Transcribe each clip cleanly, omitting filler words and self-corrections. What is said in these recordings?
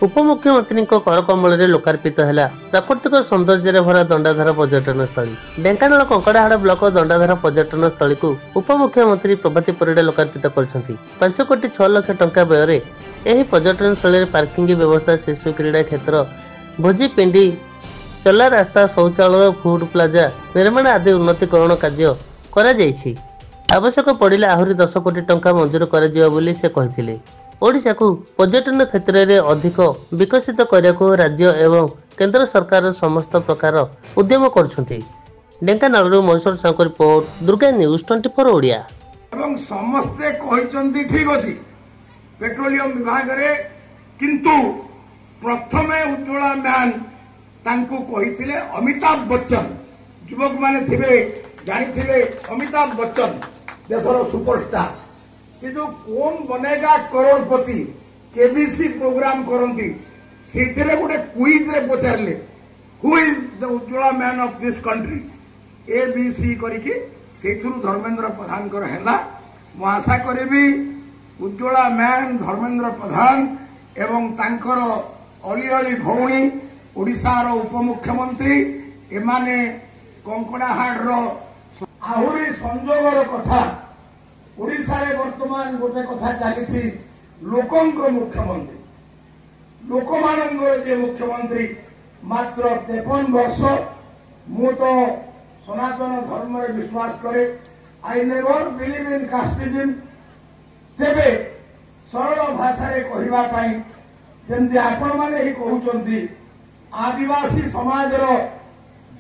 उपमुख्यमंत्री करकमल लोकार्पित है प्राकृतिक सौंदर्य भरा दंडाधार पर्यटन स्थल। ढेंकानाल कंकड़ाहाड़ ब्लॉक दंडाधार पर्यटन स्थल को उपमुख्यमंत्री प्रभाती परिड़ा लोकार्पित कर 5 कोटी 6 लाख टंका व्यय यह पर्यटन स्थल पार्किंग व्यवस्था, शिशु क्रीड़ा क्षेत्र, भोजी पिंडी, चला रास्ता, शौचालय, फूड प्लाजा निर्माण आदि उन्नतीकरण कार्य करा जायछि। आवश्यक पड़िले आहरी 10 कोटी टंका मंजूर करा जियो बोली से कहिथिले। ओडिशा को पर्यटन क्षेत्र में अधिक विकसित करने को राज्य एवं केंद्र सरकार समस्त प्रकार उद्यम करछन्ति। Dhenkanal Mysore Sahu report, Durga news 24 Odia. एवं समस्ते कहिसंती ठीक अछि पेट्रोलियम विभाग रे, किंतु प्रथमे उज्ज्वला मैन तांको कहिथिले अमिताभ बच्चन। युवक माने थिबे जानिथिबे अमिताभ बच्चन देशर सुपरस्टार। से जो कौन बनेगा करोड़पति केबीसी प्रोग्राम करती से गोटे क्विज रे पचारे who is the Ujjwala man of this country ABC करके धर्मेंद्र प्रधान कर है। मु आशा करी उज्ज्वला मैन धर्मेंद्र प्रधान एवं तांकर अली अली भौणी ओडिशार उपमुख्यमंत्री एमाने कंकड़ाहाड़ आहुरी संजोगर कथा ओडिशा रे वर्तमान गोटे कथा चली लोकंक मुख्यमंत्री लोक मानकर जे मुख्यमंत्री मात्र 53 वर्ष। मु तो सनातन धर्म रे विश्वास करे। I never believe in casteism. तेबे सरल भाषा रे कहिबा पई जेंति आपण माने ही कहउचंती आदिवासी समाज रो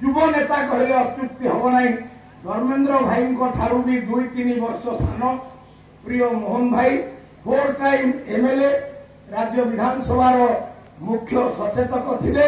युव नेता कहले अत्युक्ति हबो नाही। धर्मेंद्र भाई ठारू भी 2-3 वर्ष सान प्रिय मोहन भाई 4 टाइम एमएलए राज्य विधानसभा मुख्य सचेतक थिले।